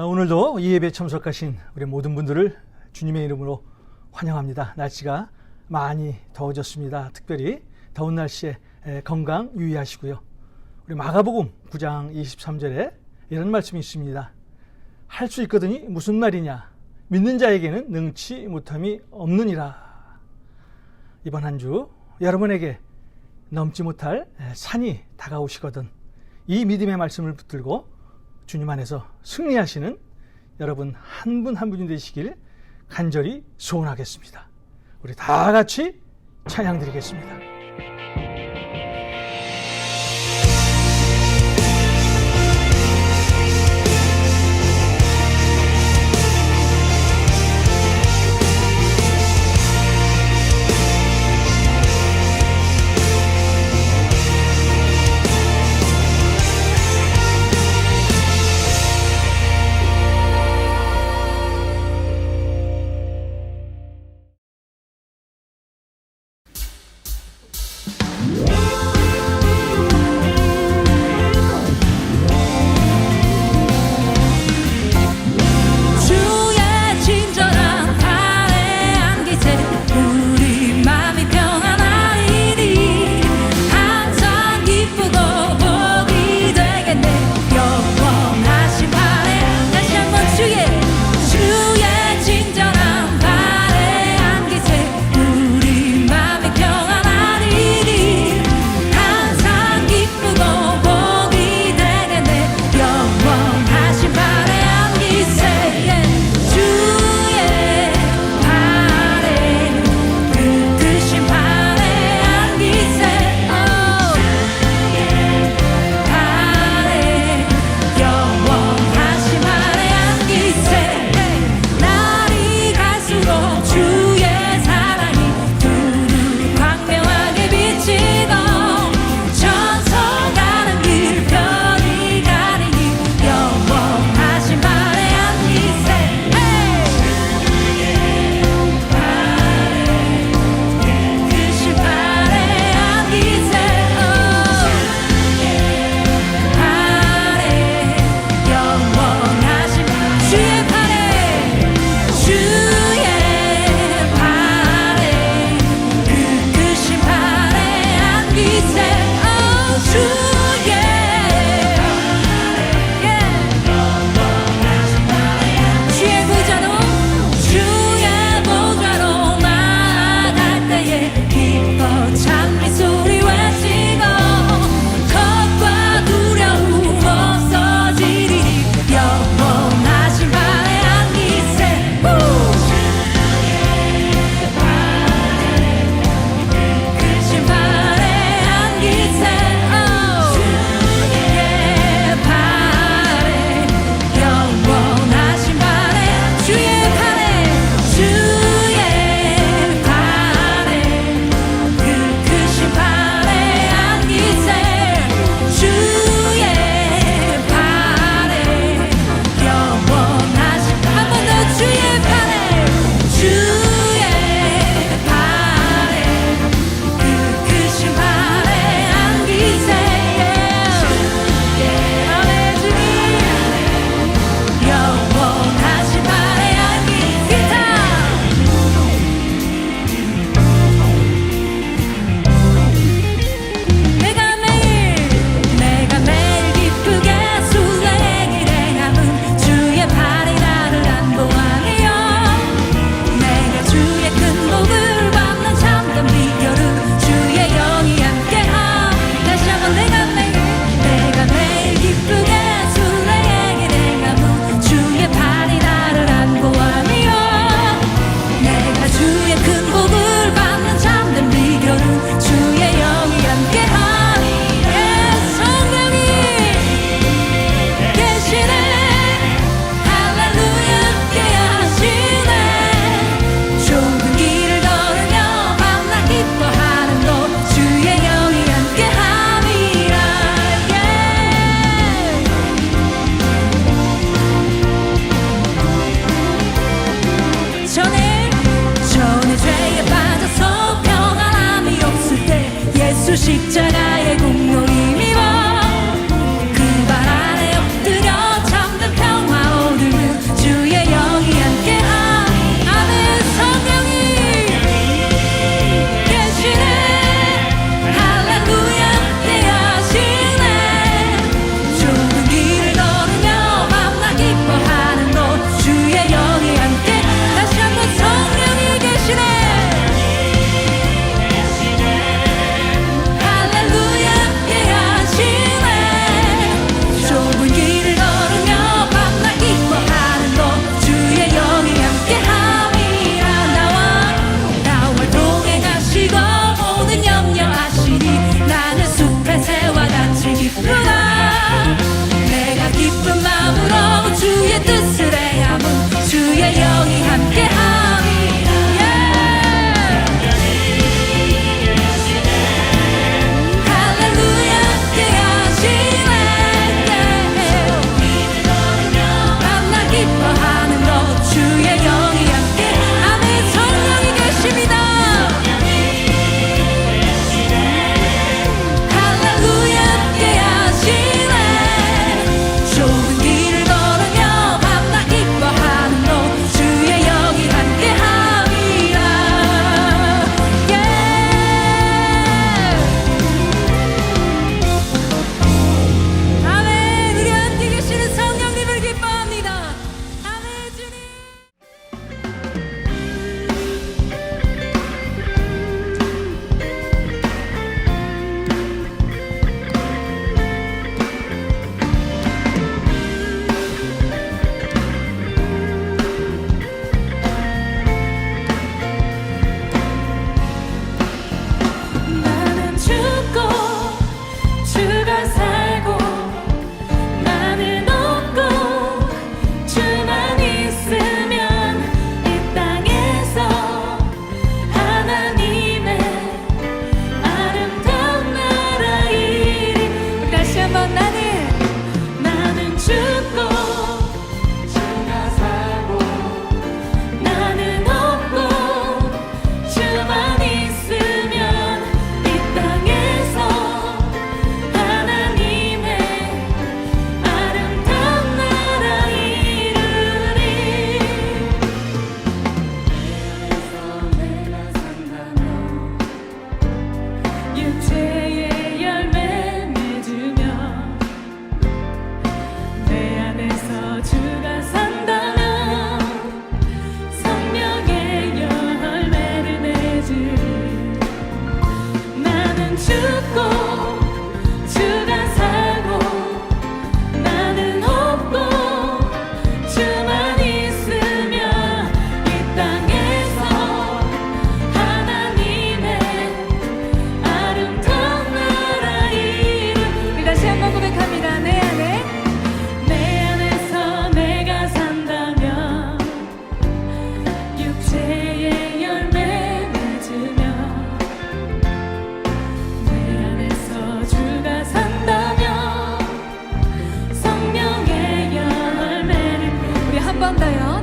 오늘도 이 예배에 참석하신 우리 모든 분들을 주님의 이름으로 환영합니다. 날씨가 많이 더워졌습니다. 특별히 더운 날씨에 건강 유의하시고요. 우리 마가복음 9장 23절에 이런 말씀이 있습니다. 할 수 있거든이 무슨 말이냐? 믿는 자에게는 능치 못함이 없느니라. 이번 한 주 여러분에게 넘지 못할 산이 다가오시거든 이 믿음의 말씀을 붙들고 주님 안에서 승리하시는 여러분 한 분 한 분이 되시길 간절히 소원하겠습니다. 우리 다 같이 찬양 드리겠습니다.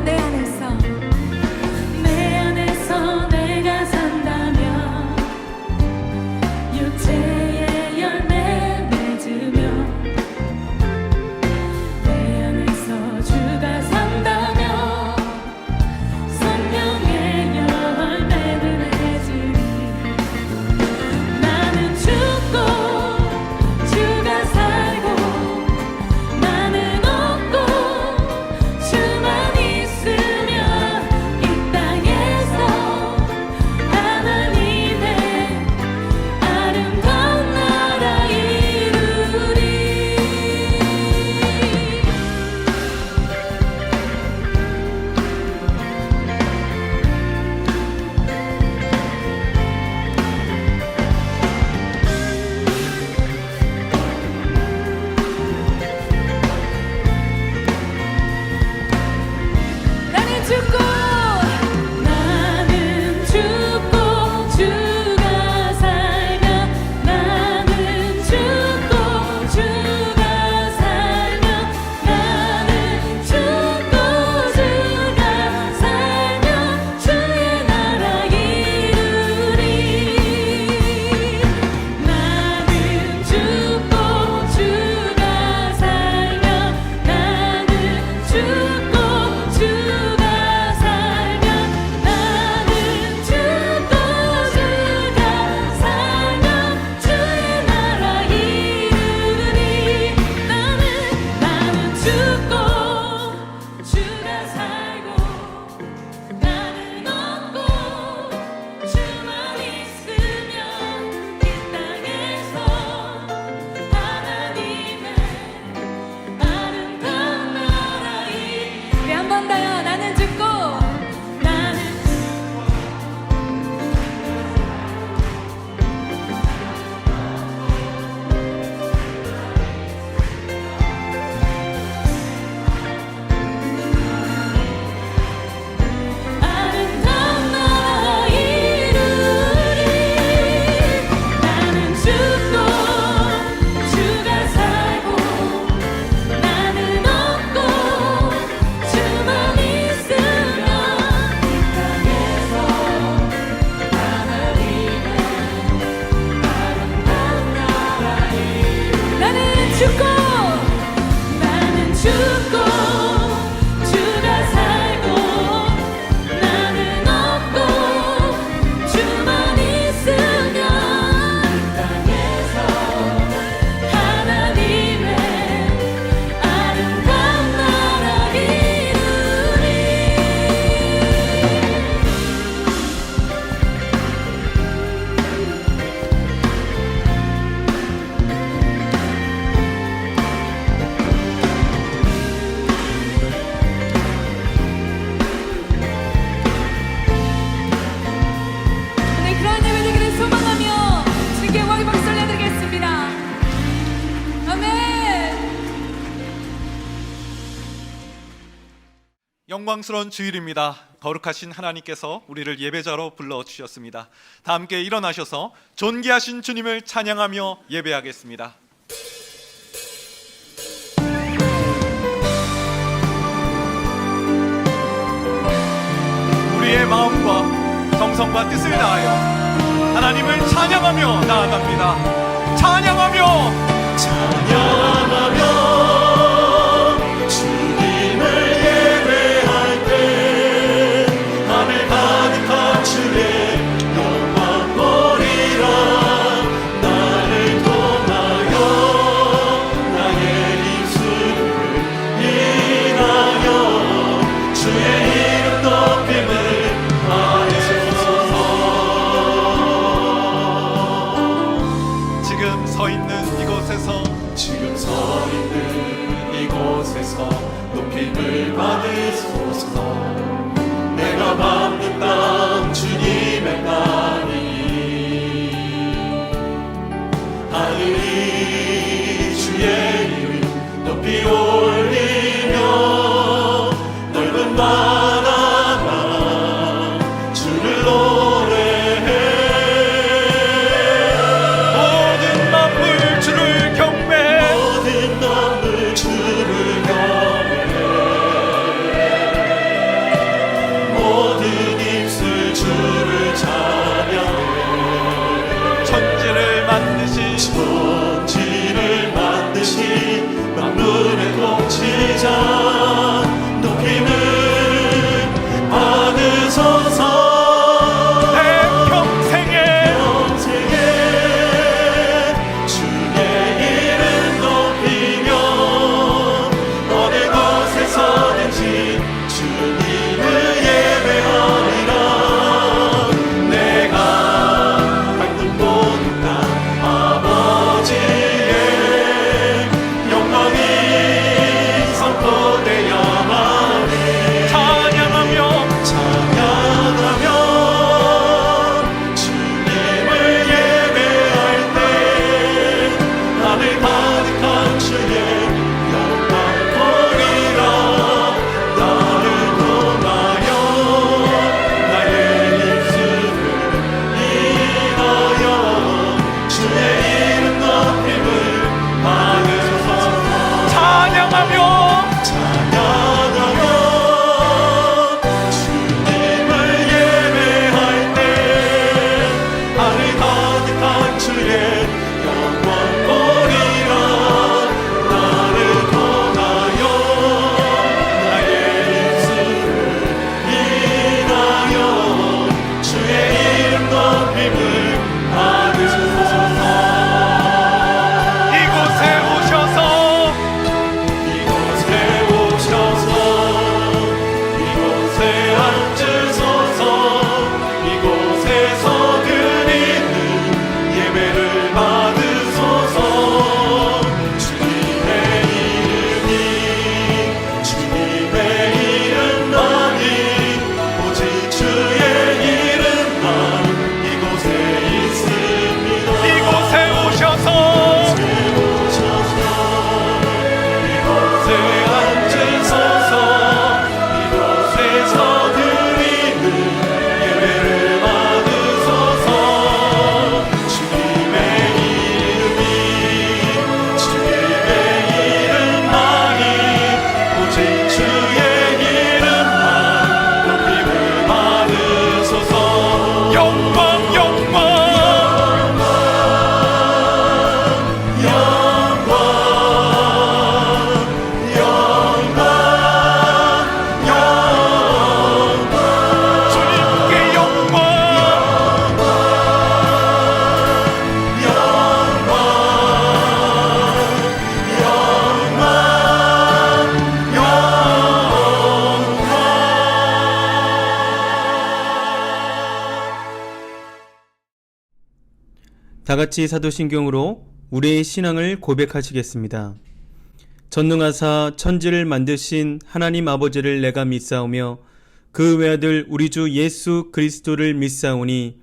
내 안에서 내가 산다면 육체의 열매 맺으며 내 안에서 주가 산다면 성령의 열매를 맺으리. 나는 죽고 주가 살고 나는 없고 주만 있으면 이 땅에서 하나님의 아름다운 나라 이루리. 나는 죽고 주가 살면 나는 죽고 주가 살면 나는 죽고 주가 살면 주의 나라 이루리. 나는 죽고 주가 살면 나는 죽고 주가 살면 나는 죽고 주가 살면 주의 나라 이루리. 나는 죽고 주가 살고 나는 없고 주만 있으면 이 땅에서 하나님의 아름다운 나라 우리 한 번 더요. 나는 죽고 나는 아름다운 나라 이루리. 나는 죽고 주가 살고 나는 없고 주만 있으면 이 땅에서 하나님의 아름다운 나라 이루리. 나는 죽고 주가 살고 나는 없고 주만 있으면 이 땅에서 하나님의 아름다운 나라 이루리. 네, 그런 예배 되기를 소망하며 주님께 영광의 박수 올려드리겠습니다. 아멘. 영광스러운 주일입니다. 거룩하신 하나님께서 우리를 예배자로 불러주셨습니다. 다 함께 일어나셔서 존귀하신 주님을 찬양하며 예배하겠습니다. 우리의 마음과 정성과 뜻을 다하여 하나님을 찬양하며 나아갑니다. 찬양하며 주님을 예배할 때 하늘 가득한 주의 영광 보리라. 나를 통하여 나의 입술을 인하여 주의 이름 높임을 하소서. 지금 서 있는 이곳에서 높임을 받으소서. 내가 밟는 땅 주님의 땅이니 하늘이 주의 이름 높이 올리며 넓은 바다가 주를 노래해. 모든 만물 주를 경배. 모든 만물 주를 경배해. 다 같이 사도신경으로 우리의 신앙을 고백하시겠습니다. 전능하사 천지를 만드신 하나님 아버지를 내가 믿사오며 그 외아들 우리 주 예수 그리스도를 믿사오니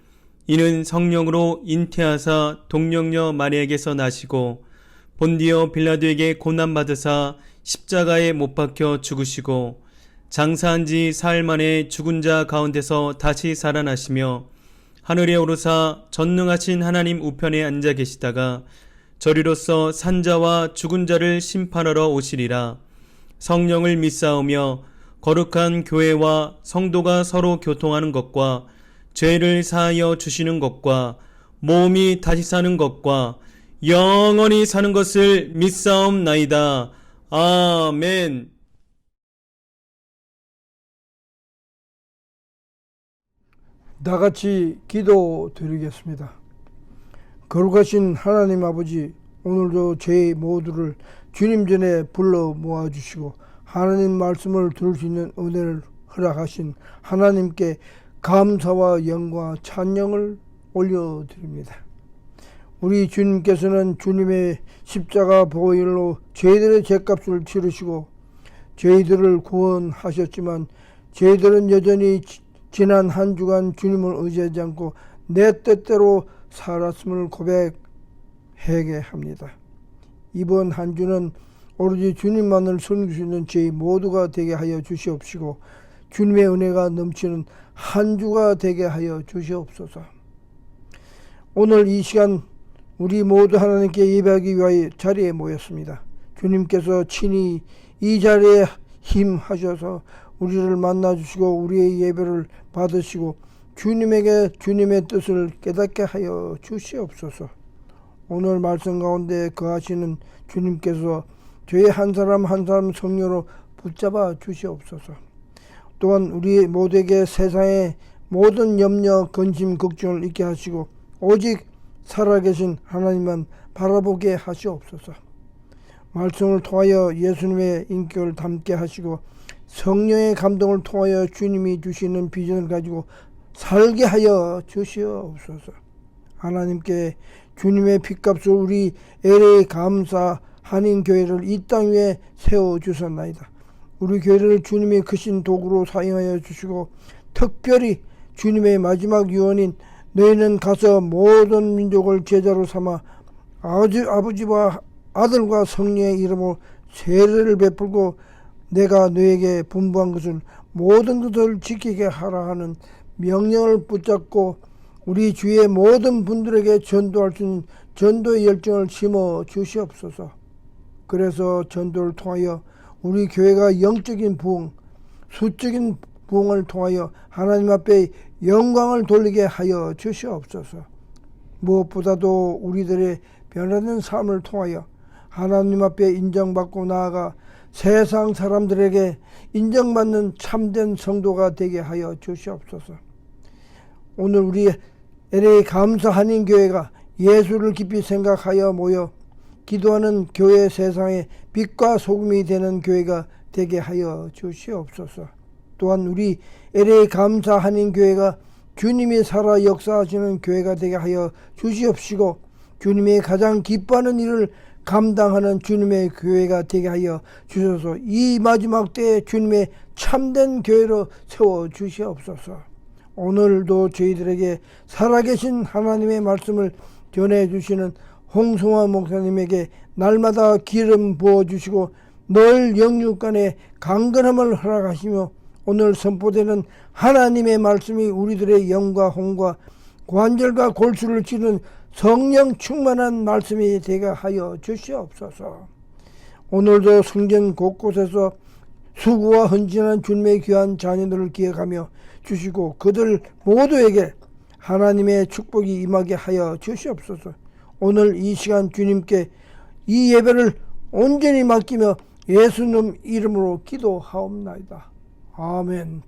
이는 성령으로 잉태하사 동령녀 마리아에게서 나시고 본디오 빌라도에게 고난받으사 십자가에 못 박혀 죽으시고 장사한 지 사흘 만에 죽은 자 가운데서 다시 살아나시며 하늘에 오르사 전능하신 하나님 우편에 앉아 계시다가 저리로서 산자와 죽은 자를 심판하러 오시리라. 성령을 믿사오며 거룩한 교회와 성도가 서로 교통하는 것과 죄를 사하여 주시는 것과 몸이 다시 사는 것과 영원히 사는 것을 믿사옵나이다. 아멘. 다 같이 기도 드리겠습니다. 거룩하신 하나님 아버지, 오늘도 저희 모두를 주님 전에 불러 모아주시고 하나님 말씀을 들을 수 있는 은혜를 허락하신 하나님께 감사와 영광, 찬양을 올려드립니다. 우리 주님께서는 주님의 십자가 보혈로 저희들의 죄값을 치르시고 저희들을 구원하셨지만 저희들은 여전히 지난 한 주간 주님을 의지하지 않고 내 뜻대로 살았음을 고백하게 합니다. 이번 한 주는 오로지 주님만을 섬길 수 있는 저희 모두가 되게 하여 주시옵시고 주님의 은혜가 넘치는 한 주가 되게 하여 주시옵소서. 오늘 이 시간 우리 모두 하나님께 예배하기 위하여 자리에 모였습니다. 주님께서 친히 이 자리에 힘하셔서 우리를 만나주시고 우리의 예배를 받으시고 주님에게 주님의 뜻을 깨닫게 하여 주시옵소서. 오늘 말씀 가운데 거하시는 주님께서 저희 한 사람 한 사람 성령으로 붙잡아 주시옵소서. 또한 우리 모두에게 세상의 모든 염려, 근심, 걱정을 잊게 하시고 오직 살아계신 하나님만 바라보게 하시옵소서. 말씀을 통하여 예수님의 인격을 담게 하시고 성령의 감동을 통하여 주님이 주시는 비전을 가지고 살게 하여 주시옵소서. 하나님께 주님의 핏값을 우리 LA 감사 한인교회를 이 땅 위에 세워주셨나이다. 우리 교회를 주님의 크신 도구로 사용하여 주시고 특별히 주님의 마지막 유언인 너희는 가서 모든 민족을 제자로 삼아 아버지와 아들과 성령의 이름으로 세례를 베풀고 내가 너에게 분부한 것을 모든 것을 지키게 하라 하는 명령을 붙잡고 우리 주위의 모든 분들에게 전도할 수 있는 전도의 열정을 심어 주시옵소서. 그래서 전도를 통하여 우리 교회가 영적인 부흥, 수적인 부흥을 통하여 하나님 앞에 영광을 돌리게 하여 주시옵소서. 무엇보다도 우리들의 변화된 삶을 통하여 하나님 앞에 인정받고 나아가 세상 사람들에게 인정받는 참된 성도가 되게 하여 주시옵소서. 오늘 우리 LA 감사 한인교회가 예수를 깊이 생각하여 모여 기도하는 교회 세상의 빛과 소금이 되는 교회가 되게 하여 주시옵소서. 또한 우리 LA 감사 한인교회가 주님이 살아 역사하시는 교회가 되게 하여 주시옵시고 주님이 가장 기뻐하는 일을 감당하는 주님의 교회가 되게 하여 주셔서 이 마지막 때에 주님의 참된 교회로 세워주시옵소서. 오늘도 저희들에게 살아계신 하나님의 말씀을 전해주시는 홍성화 목사님에게 날마다 기름 부어주시고 늘 영육간에 강건함을 허락하시며 오늘 선포되는 하나님의 말씀이 우리들의 영과 혼과 관절과 골수를 찌는 성령 충만한 말씀이 되게 하여 주시옵소서. 오늘도 성전 곳곳에서 수고와 헌신한 주님의 귀한 자녀들을 기억하며 주시고 그들 모두에게 하나님의 축복이 임하게 하여 주시옵소서. 오늘 이 시간 주님께 이 예배를 온전히 맡기며 예수님 이름으로 기도하옵나이다. 아멘.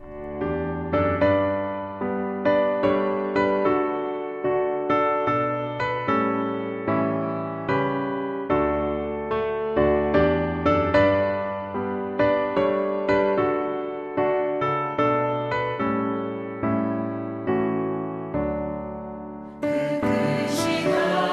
그 시간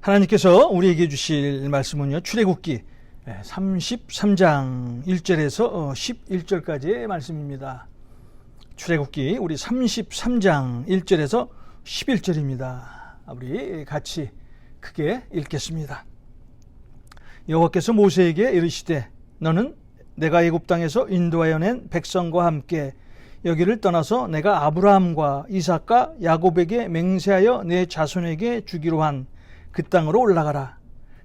하나님께서 우리에게 주실 말씀은요, 출애굽기 33장 1절에서 11절까지의 말씀입니다. 출애굽기 우리 33장 1절에서 11절입니다. 우리 같이 크게 읽겠습니다. 여호와께서 모세에게 이르시되 너는 내가 애굽 땅에서 인도하여 낸 백성과 함께 여기를 떠나서 내가 아브라함과 이삭과 야곱에게 맹세하여 내 자손에게 주기로 한 그 땅으로 올라가라.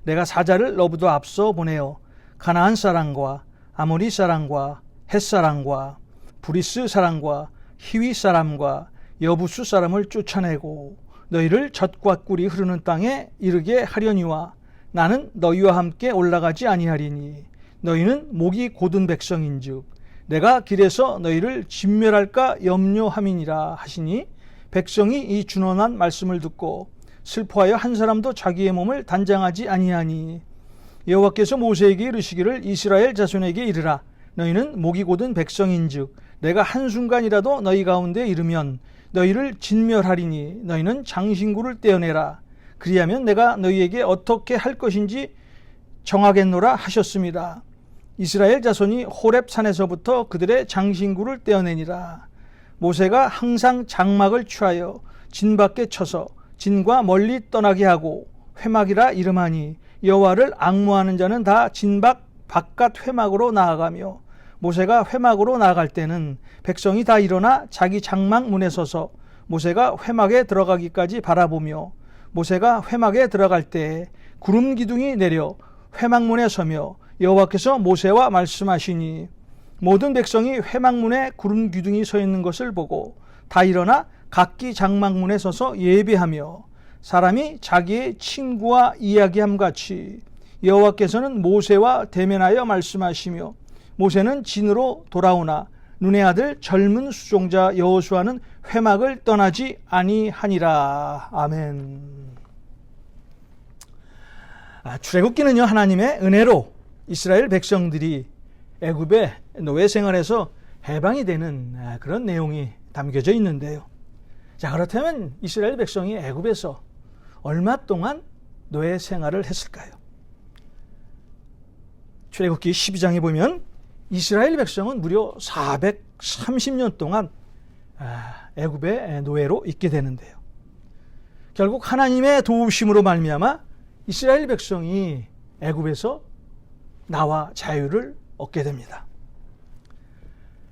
내가 사자를 너보다 앞서 보내어 가나안 사람과 아모리 사람과 헷 사람과 브리스 사람과 히위 사람과 여부수 사람을 쫓아내고 너희를 젖과 꿀이 흐르는 땅에 이르게 하려니와 나는 너희와 함께 올라가지 아니하리니 너희는 목이 곧은 백성인즉 내가 길에서 너희를 진멸할까 염려함이니라 하시니 백성이 이 준언한 말씀을 듣고 슬퍼하여 한 사람도 자기의 몸을 단장하지 아니하니 여호와께서 모세에게 이르시기를 이스라엘 자손에게 이르라 너희는 목이 곧은 백성인즉 내가 한순간이라도 너희 가운데 이르면 너희를 진멸하리니 너희는 장신구를 떼어내라 그리하면 내가 너희에게 어떻게 할 것인지 정하겠노라 하셨습니다. 이스라엘 자손이 호렙 산에서부터 그들의 장신구를 떼어내니라. 모세가 항상 장막을 취하여 진 밖에 쳐서 진과 멀리 떠나게 하고 회막이라 이름하니 여호와를 앙무하는 자는 다 진밖 바깥 회막으로 나아가며 모세가 회막으로 나아갈 때는 백성이 다 일어나 자기 장막 문에 서서 모세가 회막에 들어가기까지 바라보며 모세가 회막에 들어갈 때 구름 기둥이 내려 회막문에 서며 여호와께서 모세와 말씀하시니 모든 백성이 회막문에 구름 기둥이 서 있는 것을 보고 다 일어나 각기 장막문에 서서 예배하며 사람이 자기의 친구와 이야기함 같이 여호와께서는 모세와 대면하여 말씀하시며 모세는 진으로 돌아오나 눈의 아들 젊은 수종자 여호수아는 회막을 떠나지 아니하니라. 아멘. 출애굽기는요, 하나님의 은혜로 이스라엘 백성들이 애굽의 노예 생활에서 해방이 되는 그런 내용이 담겨져 있는데요. 자, 그렇다면 이스라엘 백성이 애굽에서 얼마 동안 노예 생활을 했을까요? 출애굽기 12장에 보면 이스라엘 백성은 무려 430년 동안 애굽의 노예로 있게 되는데요. 결국 하나님의 도우심으로 말미암아 이스라엘 백성이 애굽에서 나와 자유를 얻게 됩니다.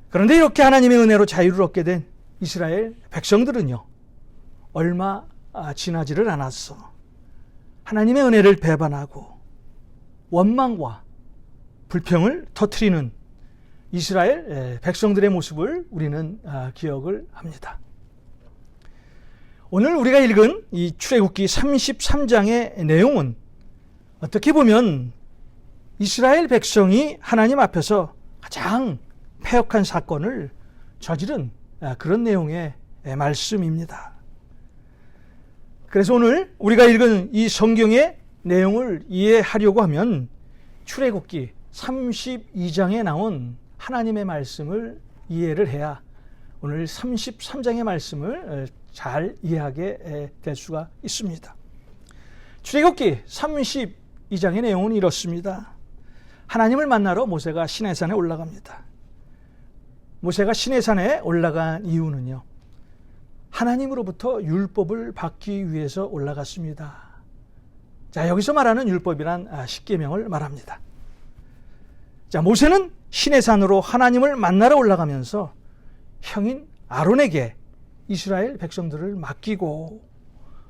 그런데 이렇게 하나님의 은혜로 자유를 얻게 된 이스라엘 백성들은요, 얼마 지나지를 않았어 하나님의 은혜를 배반하고 원망과 불평을 터뜨리는 이스라엘 백성들의 모습을 우리는 기억을 합니다. 오늘 우리가 읽은 이 출애굽기 33장의 내용은 어떻게 보면 이스라엘 백성이 하나님 앞에서 가장 패역한 사건을 저지른 그런 내용의 말씀입니다. 그래서 오늘 우리가 읽은 이 성경의 내용을 이해하려고 하면 출애굽기 32장에 나온 하나님의 말씀을 이해를 해야 오늘 33장의 말씀을 잘 이해하게 될 수가 있습니다. 출애굽기 32장의 내용은 이렇습니다. 하나님을 만나러 모세가 시내산에 올라갑니다. 모세가 시내산에 올라간 이유는요, 하나님으로부터 율법을 받기 위해서 올라갔습니다. 자, 여기서 말하는 율법이란 10계명을 말합니다. 자, 모세는 시내산으로 하나님을 만나러 올라가면서 형인 아론에게 이스라엘 백성들을 맡기고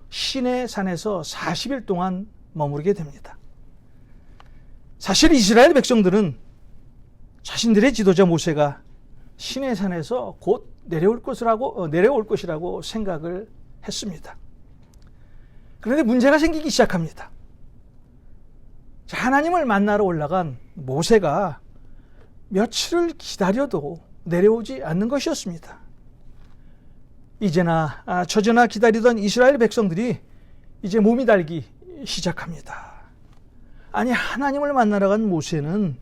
시내산에서 40일 동안 머무르게 됩니다. 사실 이스라엘 백성들은 자신들의 지도자 모세가 시내산에서 곧 내려올 것이라고 생각을 했습니다. 그런데 문제가 생기기 시작합니다. 자, 하나님을 만나러 올라간 모세가 며칠을 기다려도 내려오지 않는 것이었습니다. 이제나 저제나 기다리던 이스라엘 백성들이 이제 몸이 달기 시작합니다. 아니, 하나님을 만나러 간 모세는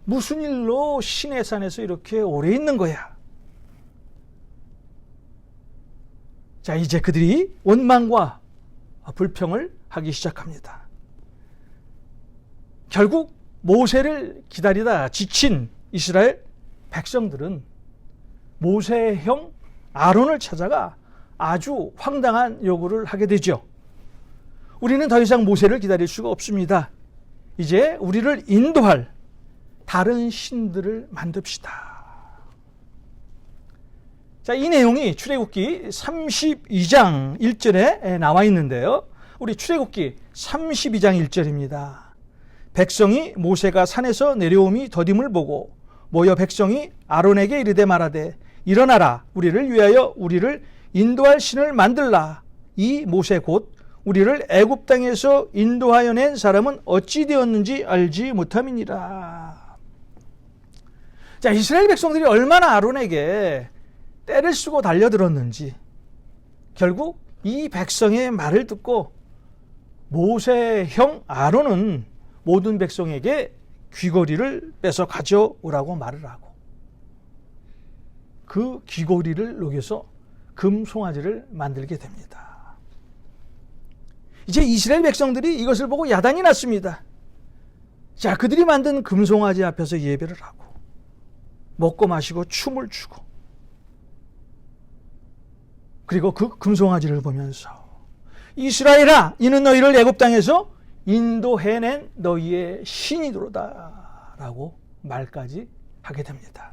무슨 일로 시내산에서 이렇게 오래 있는 거야? 자, 이제 그들이 원망과 불평을 하기 시작합니다. 결국 모세를 기다리다 지친 이스라엘 백성들은 모세의 형 아론을 찾아가 아주 황당한 요구를 하게 되죠. 우리는 더 이상 모세를 기다릴 수가 없습니다. 이제 우리를 인도할 다른 신들을 만듭시다. 자, 이 내용이 출애굽기 32장 1절에 나와 있는데요. 우리 출애굽기 32장 1절입니다. 백성이 모세가 산에서 내려옴이 더딤을 보고 모여 백성이 아론에게 이르되 말하되 일어나라 우리를 위하여 우리를 인도할 신을 만들라. 이 모세 곧 우리를 애굽 땅에서 인도하여 낸 사람은 어찌 되었는지 알지 못함이니라. 자, 이스라엘 백성들이 얼마나 아론에게 떼를 쓰고 달려들었는지 결국 이 백성의 말을 듣고 모세의 형 아론은 모든 백성에게 귀걸이를 뺏어 가져오라고 말을 하고 그 귀걸이를 녹여서 금송아지를 만들게 됩니다. 이제 이스라엘 백성들이 이것을 보고 야단이 났습니다. 자, 그들이 만든 금송아지 앞에서 예배를 하고 먹고 마시고 춤을 추고 그리고 그 금송아지를 보면서 이스라엘아 이는 너희를 애굽 땅에서 인도해낸 너희의 신이로다 라고 말까지 하게 됩니다.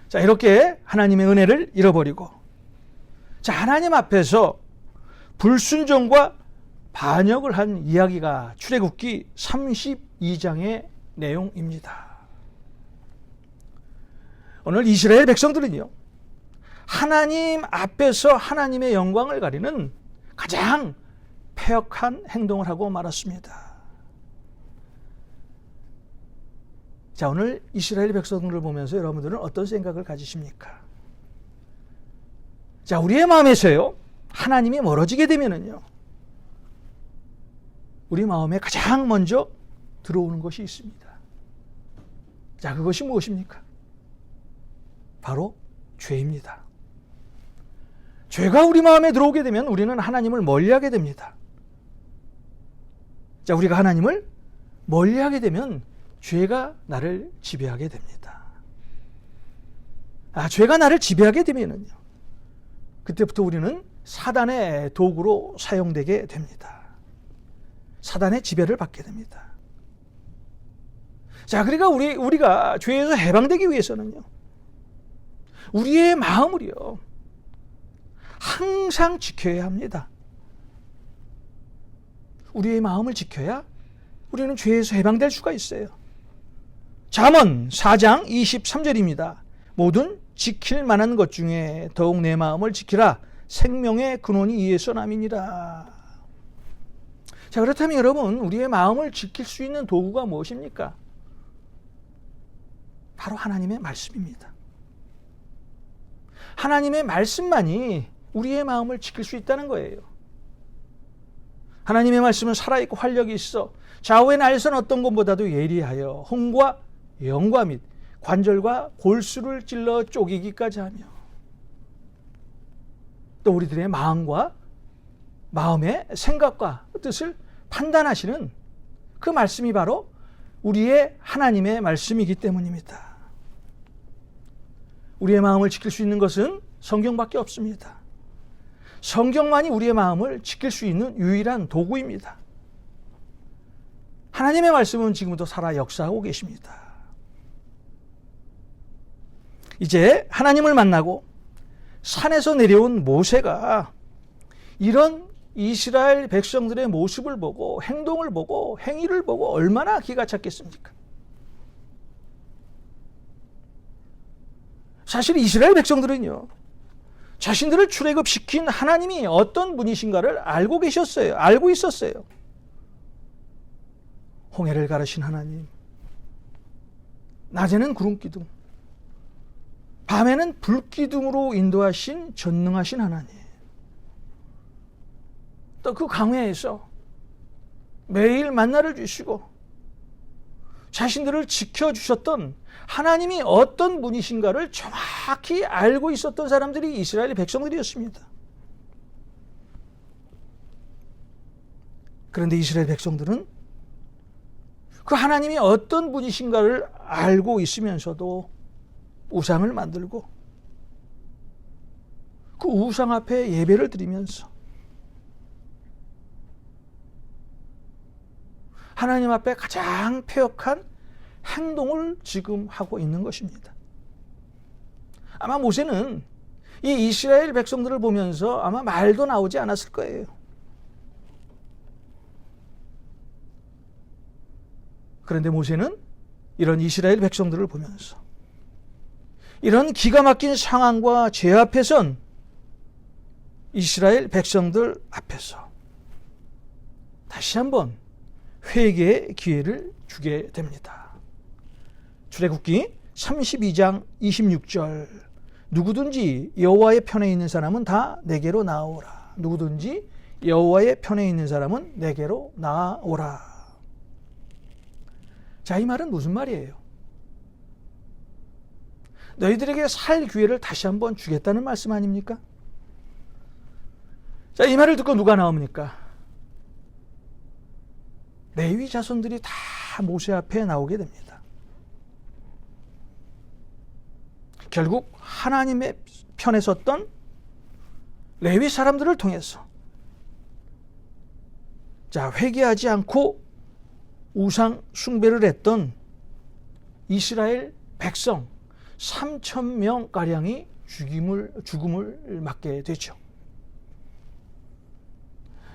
자, 이렇게 하나님의 은혜를 잃어버리고 자, 하나님 앞에서 불순종과 반역을 한 이야기가 출애굽기 32장의 내용입니다. 오늘 이스라엘 백성들은요, 하나님 앞에서 하나님의 영광을 가리는 가장 패역한 행동을 하고 말았습니다. 자, 오늘 이스라엘 백성들을 보면서 여러분들은 어떤 생각을 가지십니까? 자, 우리의 마음에서요, 하나님이 멀어지게 되면은요, 우리 마음에 가장 먼저 들어오는 것이 있습니다. 자, 그것이 무엇입니까? 바로 죄입니다. 죄가 우리 마음에 들어오게 되면 우리는 하나님을 멀리하게 됩니다. 자, 우리가 하나님을 멀리하게 되면 죄가 나를 지배하게 됩니다. 죄가 나를 지배하게 되면은요, 그때부터 우리는 사단의 도구로 사용되게 됩니다. 사단의 지배를 받게 됩니다. 자, 그러니까 우리가 죄에서 해방되기 위해서는요, 우리의 마음을요, 항상 지켜야 합니다. 우리의 마음을 지켜야 우리는 죄에서 해방될 수가 있어요. 잠언 4장 23절입니다. 모든 지킬 만한 것 중에 더욱 내 마음을 지키라. 생명의 근원이 이에서 남이니라. 자, 그렇다면 여러분, 우리의 마음을 지킬 수 있는 도구가 무엇입니까? 바로 하나님의 말씀입니다. 하나님의 말씀만이 우리의 마음을 지킬 수 있다는 거예요. 하나님의 말씀은 살아있고 활력이 있어 좌우의 날선 어떤 것보다도 예리하여 혼과 영과 및 관절과 골수를 찔러 쪼개기까지 하며 또 우리들의 마음과 마음의 생각과 뜻을 판단하시는 그 말씀이 바로 우리의 하나님의 말씀이기 때문입니다. 우리의 마음을 지킬 수 있는 것은 성경밖에 없습니다. 성경만이 우리의 마음을 지킬 수 있는 유일한 도구입니다. 하나님의 말씀은 지금도 살아 역사하고 계십니다. 이제 하나님을 만나고 산에서 내려온 모세가 이런 이스라엘 백성들의 모습을 보고 행동을 보고 행위를 보고 얼마나 기가 찼겠습니까? 사실 이스라엘 백성들은요, 자신들을 출애굽시킨 하나님이 어떤 분이신가를 알고 계셨어요. 알고 있었어요. 홍해를 가르신 하나님, 낮에는 구름기둥, 밤에는 불기둥으로 인도하신 전능하신 하나님, 또 그 강회에서 매일 만나를 주시고 자신들을 지켜주셨던 하나님이 어떤 분이신가를 정확히 알고 있었던 사람들이 이스라엘 백성들이었습니다. 그런데 이스라엘 백성들은 그 하나님이 어떤 분이신가를 알고 있으면서도 우상을 만들고 그 우상 앞에 예배를 드리면서 하나님 앞에 가장 패역한 행동을 지금 하고 있는 것입니다. 아마 모세는 이 이스라엘 백성들을 보면서 아마 말도 나오지 않았을 거예요. 그런데 모세는 이런 이스라엘 백성들을 보면서 이런 기가 막힌 상황과 죄 앞에선 이스라엘 백성들 앞에서 다시 한번 회개의 기회를 주게 됩니다. 출애굽기 32장 26절 누구든지 여호와의 편에 있는 사람은 다 내게로 나아오라. 누구든지 여호와의 편에 있는 사람은 내게로 나아오라. 자, 이 말은 무슨 말이에요? 너희들에게 살 기회를 다시 한번 주겠다는 말씀 아닙니까? 자, 이 말을 듣고 누가 나옵니까? 레위 자손들이 다 모세 앞에 나오게 됩니다. 결국 하나님의 편에 섰던 레위 사람들을 통해서 자, 회개하지 않고 우상 숭배를 했던 이스라엘 백성 3,000명가량이 죽음을 맞게 되죠.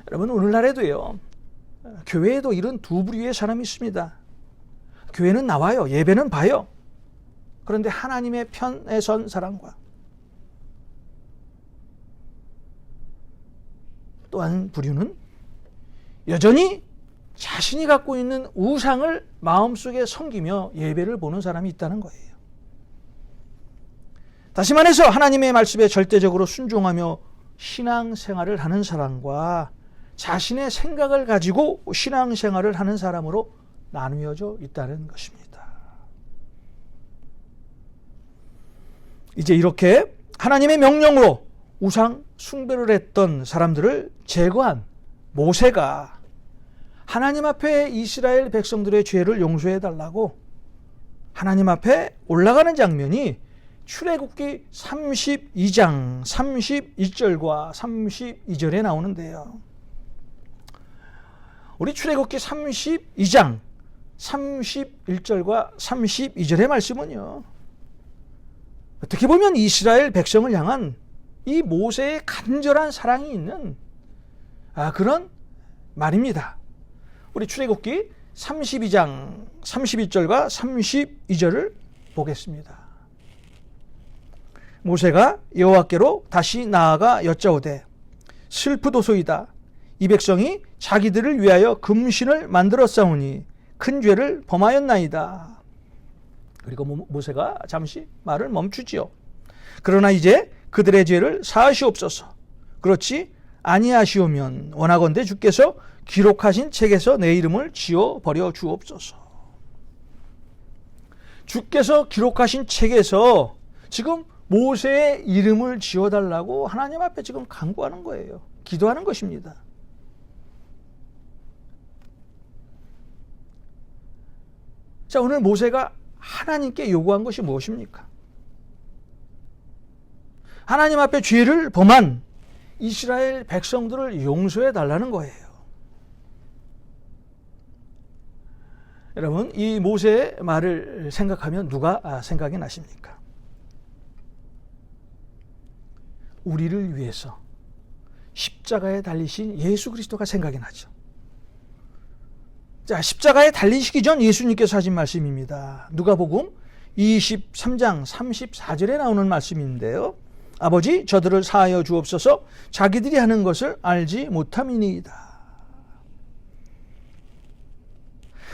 여러분, 오늘날에도요, 교회에도 이런 두 부류의 사람이 있습니다. 교회는 나와요. 예배는 봐요. 그런데 하나님의 편에 선 사람과 또 한 부류는 여전히 자신이 갖고 있는 우상을 마음속에 섬기며 예배를 보는 사람이 있다는 거예요. 다시 말해서 하나님의 말씀에 절대적으로 순종하며 신앙생활을 하는 사람과 자신의 생각을 가지고 신앙생활을 하는 사람으로 나누어져 있다는 것입니다. 이제 이렇게 하나님의 명령으로 우상 숭배를 했던 사람들을 제거한 모세가 하나님 앞에 이스라엘 백성들의 죄를 용서해 달라고 하나님 앞에 올라가는 장면이 출애굽기 32장 31절과 32절에 나오는데요. 우리 출애굽기 32장 31절과 32절의 말씀은요, 어떻게 보면 이스라엘 백성을 향한 이 모세의 간절한 사랑이 있는 그런 말입니다. 우리 출애굽기 32장 31절과 32절을 보겠습니다. 모세가 여호와께로 다시 나아가 여짜오되 슬프도소이다. 이 백성이 자기들을 위하여 금신을 만들었사오니 큰 죄를 범하였나이다. 그리고 모세가 잠시 말을 멈추지요. 그러나 이제 그들의 죄를 사하시옵소서. 그렇지 아니하시오면 원하건대 주께서 기록하신 책에서 내 이름을 지워버려 주옵소서. 주께서 기록하신 책에서 지금 모세의 이름을 지워달라고 하나님 앞에 지금 간구하는 거예요. 기도하는 것입니다. 자, 오늘 모세가 하나님께 요구한 것이 무엇입니까? 하나님 앞에 죄를 범한 이스라엘 백성들을 용서해 달라는 거예요. 여러분, 이 모세의 말을 생각하면 누가 생각이 나십니까? 우리를 위해서 십자가에 달리신 예수 그리스도가 생각이 나죠. 자, 십자가에 달리시기 전 예수님께서 하신 말씀입니다. 누가복음 23장 34절에 나오는 말씀인데요. 아버지, 저들을 사하여 주옵소서. 자기들이 하는 것을 알지 못함이니이다.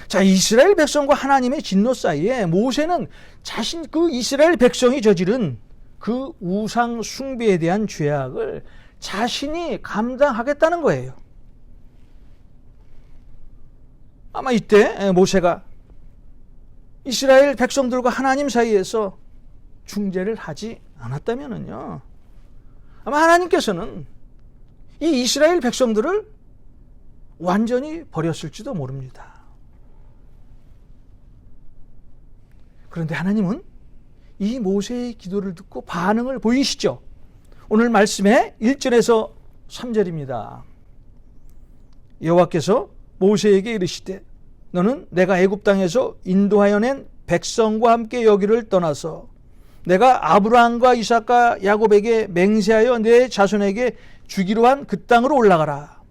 자, 이스라엘 백성과 하나님의 진노 사이에 모세는 자신 그 이스라엘 백성이 저지른 그 우상 숭배에 대한 죄악을 자신이 감당하겠다는 거예요. 아마 이때 모세가 이스라엘 백성들과 하나님 사이에서 중재를 하지 않았다면요, 아마 하나님께서는 이 이스라엘 백성들을 완전히 버렸을지도 모릅니다. 그런데 하나님은 이 모세의 기도를 듣고 반응을 보이시죠. 오늘 말씀의 1절에서 3절입니다. 여호와께서 모세에게 이르시되 너는 내가 애굽 땅에서 인도하여 낸 백성과 함께 여기를 떠나서 내가 아브라함과 이삭과 야곱에게 맹세하여 내 자손에게 주기로 한 그 땅으로 올라가라.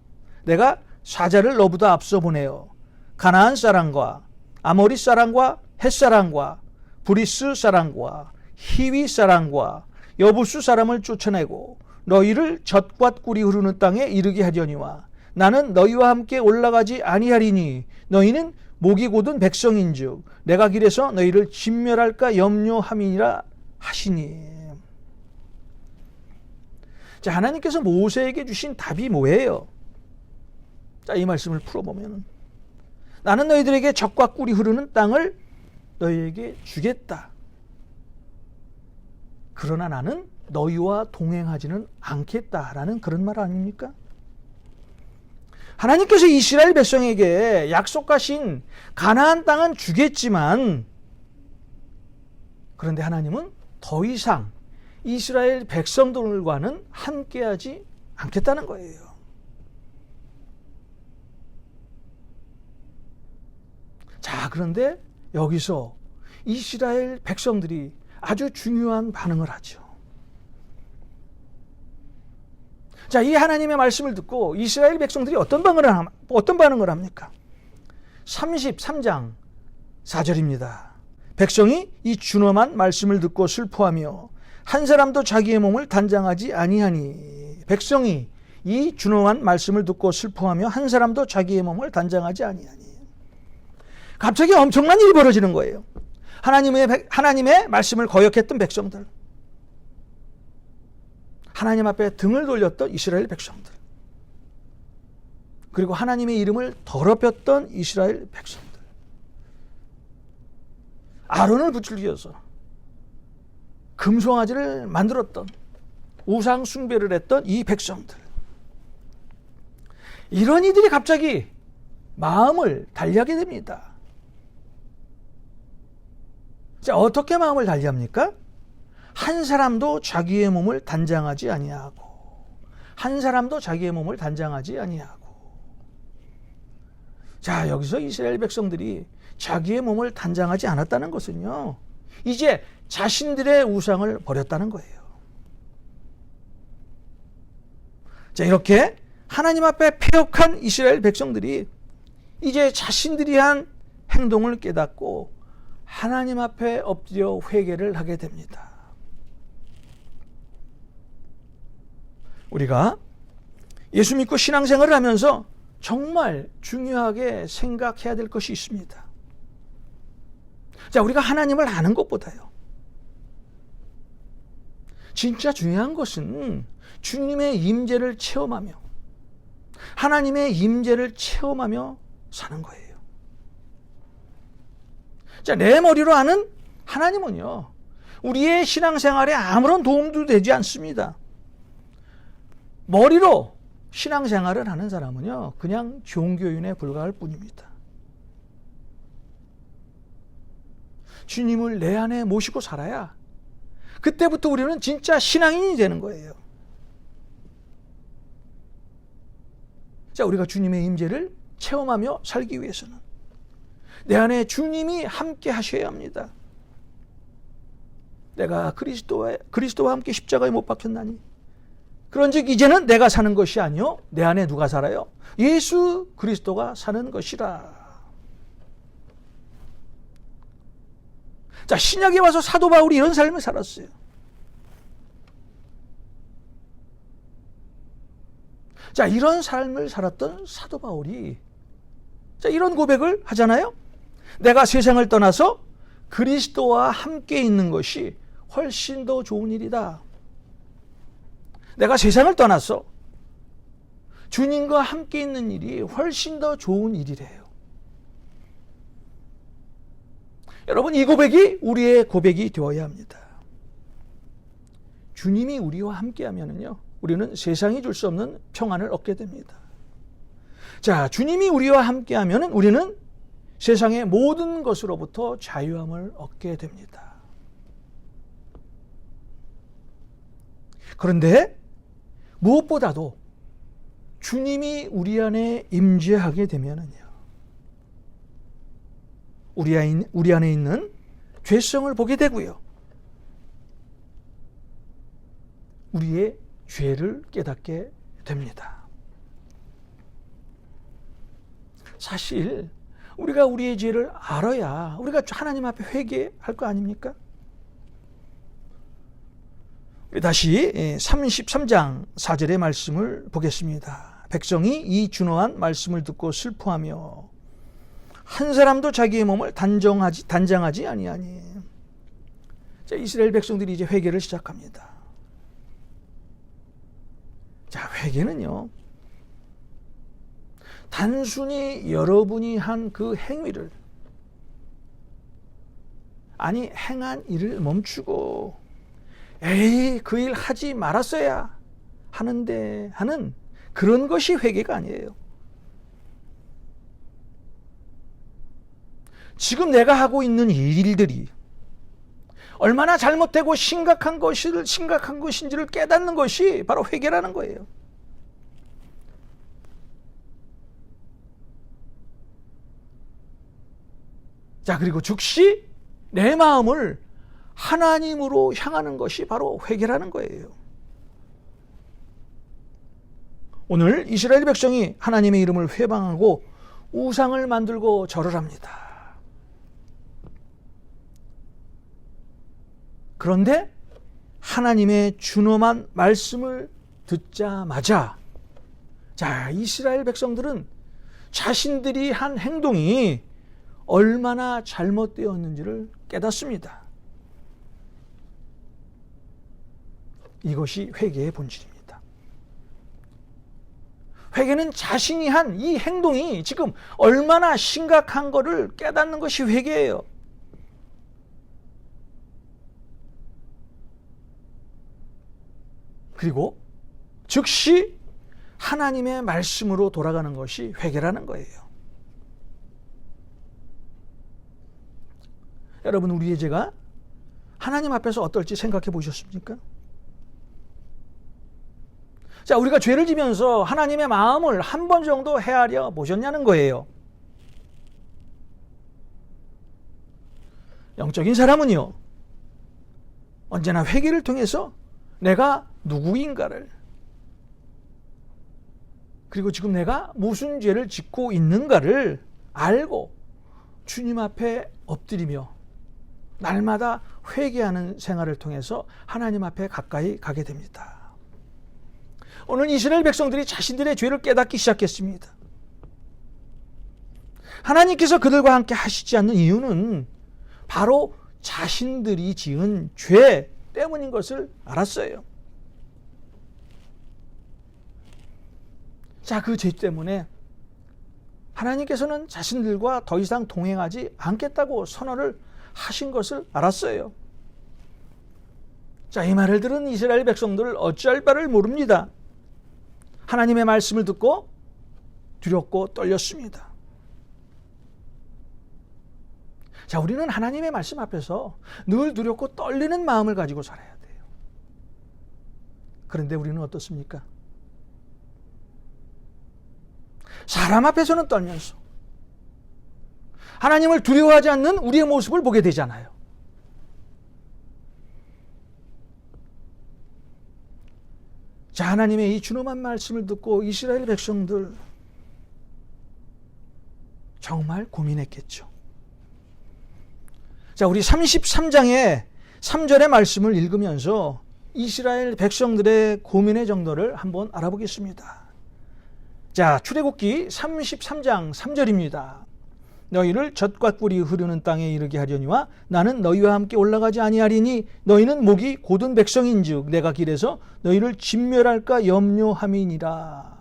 내가 사자를 너보다 앞서 보내어 가나안 사람과 아모리 사람과 헷 사람과 브리스 사람과 히위 사람과 여부수 사람을 쫓아내고 너희를 젖과 꿀이 흐르는 땅에 이르게 하려니와 나는 너희와 함께 올라가지 아니하리니 너희는 목이 곧은 백성인즉 내가 길에서 너희를 진멸할까 염려함이니라 하시니. 자, 하나님께서 모세에게 주신 답이 뭐예요? 자, 이 말씀을 풀어보면 나는 너희들에게 젖과 꿀이 흐르는 땅을 너희에게 주겠다. 그러나 나는 너희와 동행하지는 않겠다라는 그런 말 아닙니까? 하나님께서 이스라엘 백성에게 약속하신 가나안 땅은 주겠지만 그런데 하나님은 더 이상 이스라엘 백성들과는 함께하지 않겠다는 거예요. 자, 그런데 여기서 이스라엘 백성들이 아주 중요한 반응을 하죠. 자, 이 하나님의 말씀을 듣고 이스라엘 백성들이 어떤 반응을 합니까? 33장 4절입니다. 백성이 이 준엄한 말씀을 듣고 슬퍼하며 한 사람도 자기의 몸을 단장하지 아니하니. 백성이 이 준엄한 말씀을 듣고 슬퍼하며 한 사람도 자기의 몸을 단장하지 아니하니. 갑자기 엄청난 일이 벌어지는 거예요. 하나님의 말씀을 거역했던 백성들, 하나님 앞에 등을 돌렸던 이스라엘 백성들, 그리고 하나님의 이름을 더럽혔던 이스라엘 백성들, 아론을 부추겨서 금송아지를 만들었던 우상 숭배를 했던 이 백성들, 이런 이들이 갑자기 마음을 달리하게 됩니다. 자, 어떻게 마음을 달리합니까? 한 사람도 자기의 몸을 단장하지 아니하고, 한 사람도 자기의 몸을 단장하지 아니하고. 자, 여기서 이스라엘 백성들이 자기의 몸을 단장하지 않았다는 것은요, 이제 자신들의 우상을 버렸다는 거예요. 자, 이렇게 하나님 앞에 패역한 이스라엘 백성들이 이제 자신들이 한 행동을 깨닫고 하나님 앞에 엎드려 회개를 하게 됩니다. 우리가 예수 믿고 신앙생활을 하면서 정말 중요하게 생각해야 될 것이 있습니다. 자, 우리가 하나님을 아는 것보다요, 진짜 중요한 것은 주님의 임재를 체험하며 하나님의 임재를 체험하며 사는 거예요. 자, 내 머리로 아는 하나님은요, 우리의 신앙생활에 아무런 도움도 되지 않습니다. 머리로 신앙생활을 하는 사람은요, 그냥 종교인에 불과할 뿐입니다. 주님을 내 안에 모시고 살아야 그때부터 우리는 진짜 신앙인이 되는 거예요. 자, 우리가 주님의 임재를 체험하며 살기 위해서는 내 안에 주님이 함께 하셔야 합니다. 내가 그리스도와 함께 십자가에 못 박혔나니 그런즉 이제는 내가 사는 것이 아니요 내 안에 누가 살아요? 예수 그리스도가 사는 것이라. 자, 신약에 와서 사도 바울이 이런 삶을 살았어요. 자, 이런 삶을 살았던 사도 바울이 자, 이런 고백을 하잖아요. 내가 세상을 떠나서 그리스도와 함께 있는 것이 훨씬 더 좋은 일이다. 내가 세상을 떠나서 주님과 함께 있는 일이 훨씬 더 좋은 일이래요. 여러분, 이 고백이 우리의 고백이 되어야 합니다. 주님이 우리와 함께 하면은요, 우리는 세상이 줄 수 없는 평안을 얻게 됩니다. 자, 주님이 우리와 함께하면 우리는 세상의 모든 것으로부터 자유함을 얻게 됩니다. 그런데 무엇보다도 주님이 우리 안에 임재하게 되면은요, 우리 안에 있는 죄성을 보게 되고요, 우리의 죄를 깨닫게 됩니다. 사실 우리가 우리의 죄를 알아야 우리가 하나님 앞에 회개할 거 아닙니까? 우리 다시 33장 4절의 말씀을 보겠습니다. 백성이 이 준엄한 말씀을 듣고 슬퍼하며 한 사람도 자기의 몸을 단장하지 아니하니. 자, 이스라엘 백성들이 이제 회개를 시작합니다. 자, 회개는요, 단순히 여러분이 한 그 행위를, 아니 행한 일을 멈추고 에이 그 일 하지 말았어야 하는데 하는 그런 것이 회개가 아니에요. 지금 내가 하고 있는 일들이 얼마나 잘못되고 심각한 것인지를 깨닫는 것이 바로 회개라는 거예요. 자, 그리고 즉시 내 마음을 하나님으로 향하는 것이 바로 회개라는 거예요. 오늘 이스라엘 백성이 하나님의 이름을 회방하고 우상을 만들고 절을 합니다. 그런데 하나님의 준엄한 말씀을 듣자마자, 자, 이스라엘 백성들은 자신들이 한 행동이 얼마나 잘못되었는지를 깨닫습니다. 이것이 회개의 본질입니다. 회개는 자신이 한 이 행동이 지금 얼마나 심각한 것을 깨닫는 것이 회개예요. 그리고 즉시 하나님의 말씀으로 돌아가는 것이 회개라는 거예요. 여러분, 우리의 죄가 하나님 앞에서 어떨지 생각해 보셨습니까? 자, 우리가 죄를 지면서 하나님의 마음을 한 번 정도 헤아려 보셨냐는 거예요. 영적인 사람은요, 언제나 회개를 통해서 내가 누구인가를, 그리고 지금 내가 무슨 죄를 짓고 있는가를 알고 주님 앞에 엎드리며 날마다 회개하는 생활을 통해서 하나님 앞에 가까이 가게 됩니다. 오늘 이스라엘 백성들이 자신들의 죄를 깨닫기 시작했습니다. 하나님께서 그들과 함께 하시지 않는 이유는 바로 자신들이 지은 죄 때문인 것을 알았어요. 자, 그 죄 때문에 하나님께서는 자신들과 더 이상 동행하지 않겠다고 선언을 하신 것을 알았어요. 자, 이 말을 들은 이스라엘 백성들을 어찌할 바를 모릅니다. 하나님의 말씀을 듣고 두렵고 떨렸습니다. 자, 우리는 하나님의 말씀 앞에서 늘 두렵고 떨리는 마음을 가지고 살아야 돼요. 그런데 우리는 어떻습니까? 사람 앞에서는 떨면서 하나님을 두려워하지 않는 우리의 모습을 보게 되잖아요. 자, 하나님의 이 준엄한 말씀을 듣고 이스라엘 백성들 정말 고민했겠죠. 자, 우리 33장의 3절의 말씀을 읽으면서 이스라엘 백성들의 고민의 정도를 한번 알아보겠습니다. 자, 출애굽기 33장 3절입니다. 너희를 젖과 꿀이 흐르는 땅에 이르게 하려니와 나는 너희와 함께 올라가지 아니하리니 너희는 목이 곧은 백성인즉 내가 길에서 너희를 진멸할까 염려함이니라.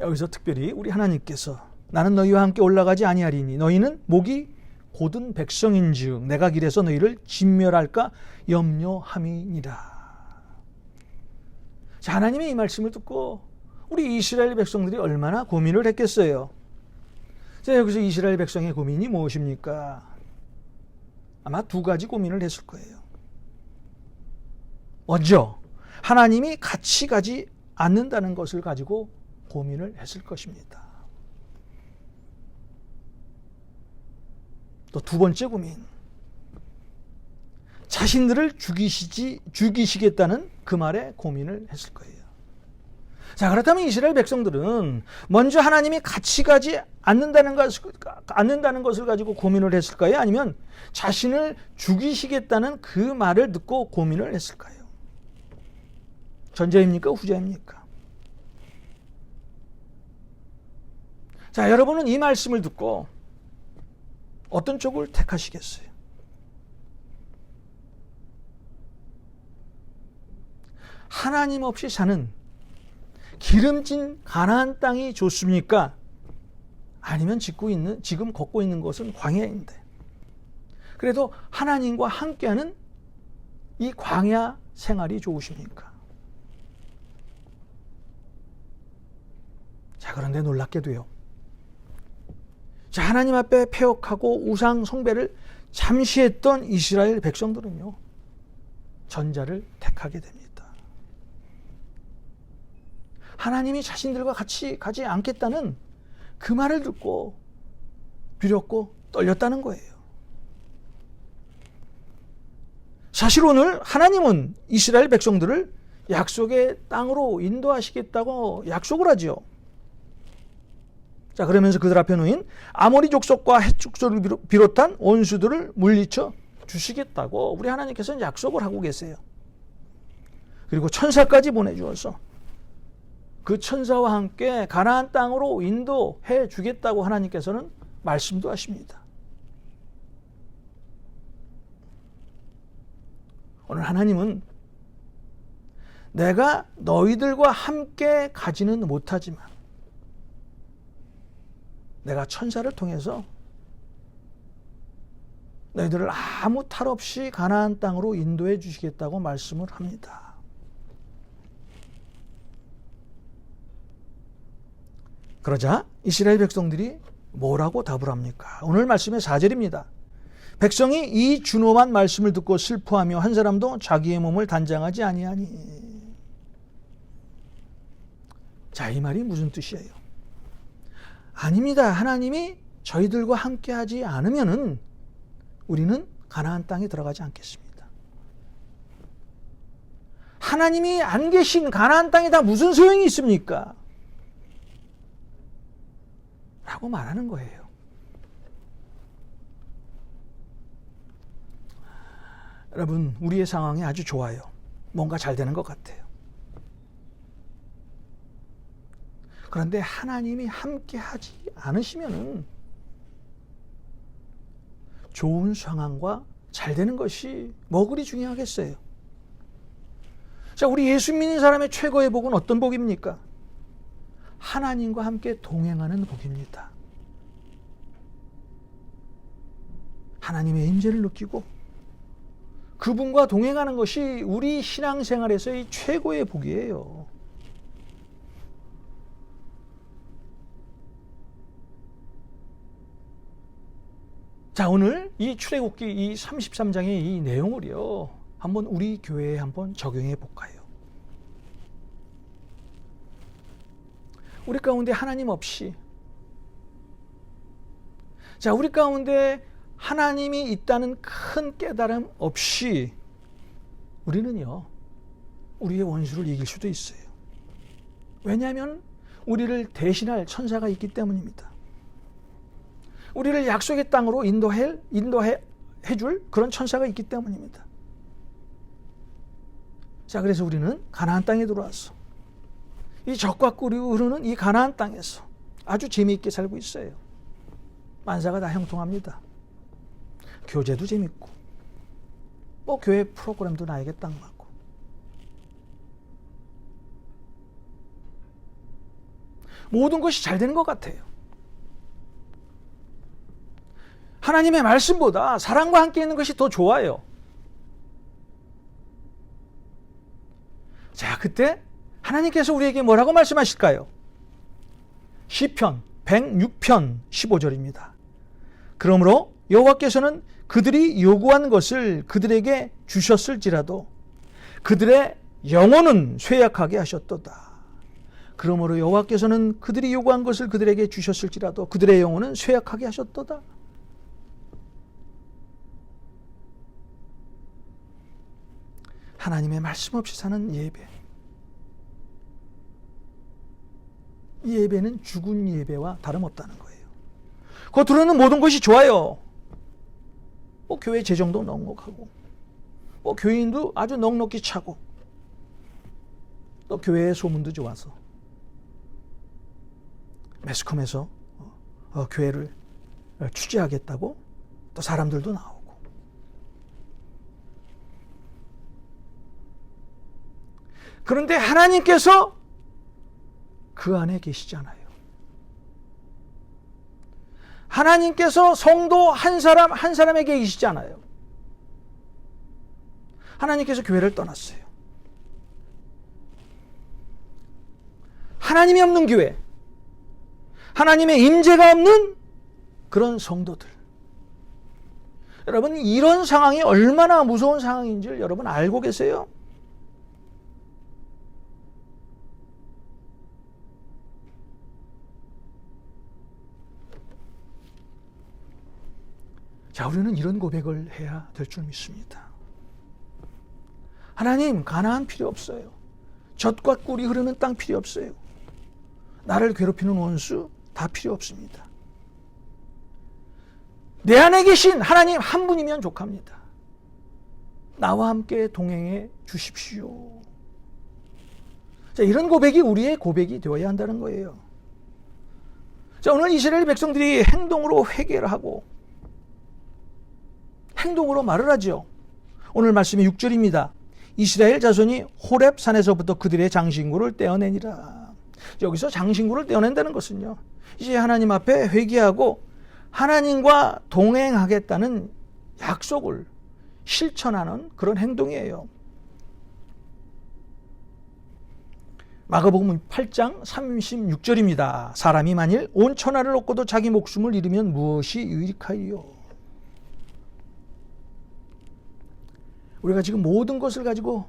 여기서 특별히 우리 하나님께서 나는 너희와 함께 올라가지 아니하리니 너희는 목이 곧은 백성인즉 내가 길에서 너희를 진멸할까 염려함이니라. 자, 하나님의 이 말씀을 듣고 우리 이스라엘 백성들이 얼마나 고민을 했겠어요. 자, 여기서 이스라엘 백성의 고민이 무엇입니까? 아마 두 가지 고민을 했을 거예요. 먼저 하나님이 같이 가지 않는다는 것을 가지고 고민을 했을 것입니다. 또 두 번째 고민, 자신들을 죽이시겠다는 그 말에 고민을 했을 거예요. 자, 그렇다면 이스라엘 백성들은 먼저 하나님이 같이 가지 않는다는 것을 가지고 고민을 했을까요? 아니면 자신을 죽이시겠다는 그 말을 듣고 고민을 했을까요? 전자입니까? 후자입니까? 자, 여러분은 이 말씀을 듣고 어떤 쪽을 택하시겠어요? 하나님 없이 사는 기름진 가나안 땅이 좋습니까? 아니면 지금 걷고 있는 것은 광야인데 그래도 하나님과 함께하는 이 광야 생활이 좋으십니까? 자, 그런데 놀랍게도요. 자, 하나님 앞에 패역하고 우상 숭배를 잠시 했던 이스라엘 백성들은요, 전자를 택하게 됩니다. 하나님이 자신들과 같이 가지 않겠다는 그 말을 듣고 두렵고 떨렸다는 거예요. 사실 오늘 하나님은 이스라엘 백성들을 약속의 땅으로 인도하시겠다고 약속을 하죠. 자, 그러면서 그들 앞에 놓인 아모리 족속과 헷 족속을 비롯한 원수들을 물리쳐 주시겠다고 우리 하나님께서는 약속을 하고 계세요. 그리고 천사까지 보내주어서 그 천사와 함께 가나안 땅으로 인도해 주겠다고 하나님께서는 말씀도 하십니다. 오늘 하나님은 내가 너희들과 함께 가지는 못하지만 내가 천사를 통해서 너희들을 아무 탈 없이 가나안 땅으로 인도해 주시겠다고 말씀을 합니다. 그러자 이스라엘 백성들이 뭐라고 답을 합니까? 오늘 말씀의 4절입니다. 백성이 이 준엄한 말씀을 듣고 슬퍼하며 한 사람도 자기의 몸을 단장하지 아니하니. 자, 이 말이 무슨 뜻이에요? 아닙니다. 하나님이 저희들과 함께하지 않으면은 우리는 가나안 땅에 들어가지 않겠습니다. 하나님이 안 계신 가나안 땅에다 무슨 소용이 있습니까? 라고 말하는 거예요. 여러분, 우리의 상황이 아주 좋아요. 뭔가 잘 되는 것 같아요. 그런데 하나님이 함께 하지 않으시면은 좋은 상황과 잘 되는 것이 뭐 그리 중요하겠어요? 자, 우리 예수 믿는 사람의 최고의 복은 어떤 복입니까? 하나님과 함께 동행하는 복입니다. 하나님의 임재를 느끼고 그분과 동행하는 것이 우리 신앙생활에서의 최고의 복이에요. 자, 오늘 이 출애굽기 이 33장의 이 내용을요, 한번 우리 교회에 한번 적용해 볼까요? 우리 가운데 하나님 없이, 자, 우리 가운데 하나님이 있다는 큰 깨달음 없이 우리는요, 우리의 원수를 이길 수도 있어요. 왜냐하면 우리를 대신할 천사가 있기 때문입니다. 우리를 약속의 땅으로 인도해 줄 그런 천사가 있기 때문입니다. 자, 그래서 우리는 가나안 땅에 들어와서 이 적과 꿀이 흐르는 이 가나안 땅에서 아주 재미있게 살고 있어요. 만사가 다 형통합니다. 교제도 재밌고, 뭐 교회 프로그램도 나에게 딱 맞고. 모든 것이 잘 되는 것 같아요. 하나님의 말씀보다 사랑과 함께 있는 것이 더 좋아요. 자, 그때 하나님께서 우리에게 뭐라고 말씀하실까요? 시편 106편 15절입니다. 그러므로 여호와께서는 그들이 요구한 것을 그들에게 주셨을지라도 그들의 영혼은 쇠약하게 하셨도다. 그러므로 여호와께서는 그들이 요구한 것을 그들에게 주셨을지라도 그들의 영혼은 쇠약하게 하셨도다. 하나님의 말씀 없이 사는 예배. 이 예배는 죽은 예배와 다름없다는 거예요. 겉으로는 모든 것이 좋아요. 교회 재정도 넉넉하고, 교인도 아주 넉넉히 차고, 또 교회의 소문도 좋아서 매스컴에서 교회를 취재하겠다고 또 사람들도 나오고. 그런데 하나님께서 그 안에 계시잖아요. 하나님께서 성도 한 사람 한 사람에게 계시잖아요. 하나님께서 교회를 떠났어요. 하나님이 없는 교회, 하나님의 임재가 없는 그런 성도들. 여러분, 이런 상황이 얼마나 무서운 상황인지를 여러분 알고 계세요? 자, 우리는 이런 고백을 해야 될 줄 믿습니다. 하나님, 가나안 필요 없어요. 젖과 꿀이 흐르는 땅 필요 없어요. 나를 괴롭히는 원수 다 필요 없습니다. 내 안에 계신 하나님 한 분이면 족합니다. 나와 함께 동행해 주십시오. 자, 이런 고백이 우리의 고백이 되어야 한다는 거예요. 자, 오늘 이스라엘 백성들이 행동으로 회개를 하고 행동으로 말을 하죠. 오늘 말씀이 6절입니다. 이스라엘 자손이 호렙 산에서부터 그들의 장신구를 떼어내니라. 여기서 장신구를 떼어낸다는 것은요, 이제 하나님 앞에 회개하고 하나님과 동행하겠다는 약속을 실천하는 그런 행동이에요. 마가복음 8장 36절입니다. 사람이 만일 온 천하를 얻고도 자기 목숨을 잃으면 무엇이 유익하리요? 우리가 지금 모든 것을 가지고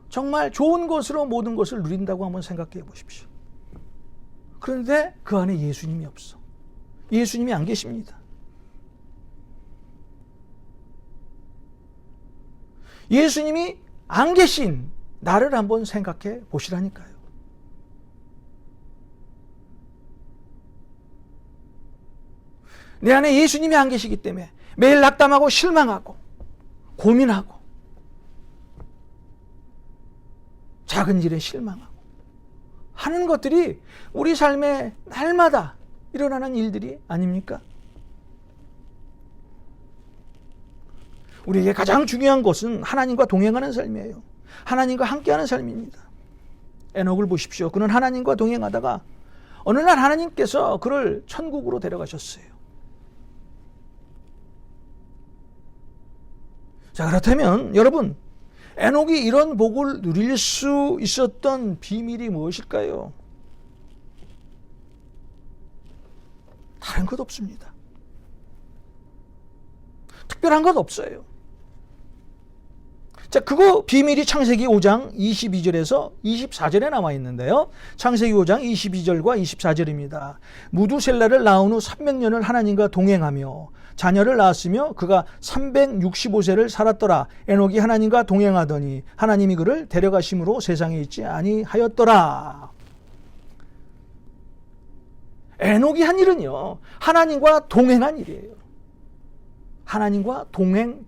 정말 좋은 것으로 모든 것을 누린다고 한번 생각해 보십시오. 그런데 그 안에 예수님이 없어. 예수님이 안 계십니다. 예수님이 안 계신 나를 한번 생각해 보시라니까요. 내 안에 예수님이 안 계시기 때문에 매일 낙담하고 실망하고 고민하고 작은 일에 실망하고 하는 것들이 우리 삶에 날마다 일어나는 일들이 아닙니까? 우리에게 가장 중요한 것은 하나님과 동행하는 삶이에요. 하나님과 함께하는 삶입니다. 에녹을 보십시오. 그는 하나님과 동행하다가 어느 날 하나님께서 그를 천국으로 데려가셨어요. 자, 그렇다면 여러분, 에녹이 이런 복을 누릴 수 있었던 비밀이 무엇일까요? 다른 것 없습니다. 특별한 것 없어요. 자, 그거 비밀이 창세기 5장 22절에서 24절에 나와 있는데요. 창세기 5장 22절과 24절입니다. 무두셀라를 낳은 후 300년을 하나님과 동행하며 자녀를 낳았으며 그가 365세를 살았더라. 에녹이 하나님과 동행하더니 하나님이 그를 데려가심으로 세상에 있지 아니하였더라. 에녹이 한 일은요, 하나님과 동행한 일이에요. 하나님과 동행.